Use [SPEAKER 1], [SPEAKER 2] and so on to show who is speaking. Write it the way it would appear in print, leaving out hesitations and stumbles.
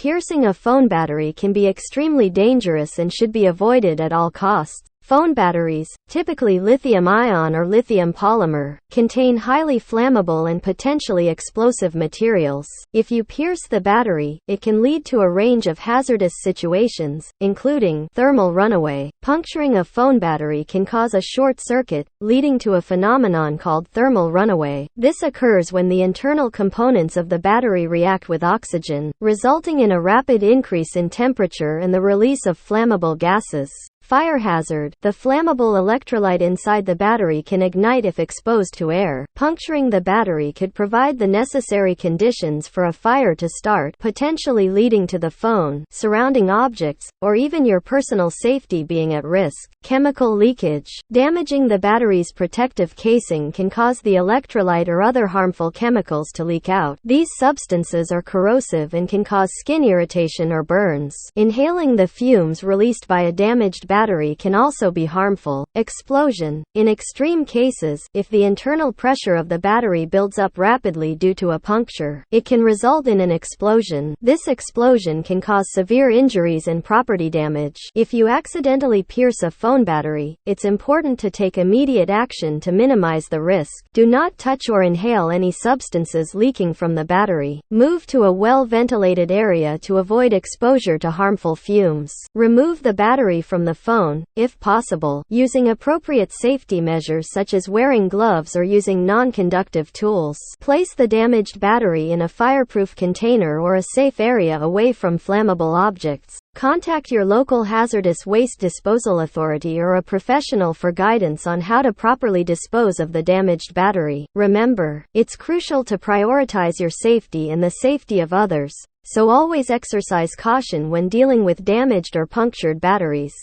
[SPEAKER 1] Piercing a phone battery can be extremely dangerous and should be avoided at all costs. Phone batteries, typically lithium-ion or lithium polymer, contain highly flammable and potentially explosive materials. If you pierce the battery, it can lead to a range of hazardous situations, including thermal runaway. Puncturing a phone battery can cause a short circuit, leading to a phenomenon called thermal runaway. This occurs when the internal components of the battery react with oxygen, resulting in a rapid increase in temperature and the release of flammable gases. Fire hazard. The flammable electrolyte inside the battery can ignite if exposed to air. Puncturing the battery could provide the necessary conditions for a fire to start, potentially leading to the phone, surrounding objects, or even your personal safety being at risk. Chemical leakage. Damaging the battery's protective casing can cause the electrolyte or other harmful chemicals to leak out. These substances are corrosive and can cause skin irritation or burns. Inhaling the fumes released by a damaged battery can also be harmful. Explosion. In extreme cases, if the internal pressure of the battery builds up rapidly due to a puncture, it can result in an explosion. This explosion can cause severe injuries and property damage. If you accidentally pierce a phone battery, it's important to take immediate action to minimize the risk. Do not touch or inhale any substances leaking from the battery. Move to a well-ventilated area to avoid exposure to harmful fumes. Remove the battery from the phone, if possible, using appropriate safety measures such as wearing gloves or using non-conductive tools. Place the damaged battery in a fireproof container or a safe area away from flammable objects. Contact your local hazardous waste disposal authority or a professional for guidance on how to properly dispose of the damaged battery. Remember, it's crucial to prioritize your safety and the safety of others, so always exercise caution when dealing with damaged or punctured batteries.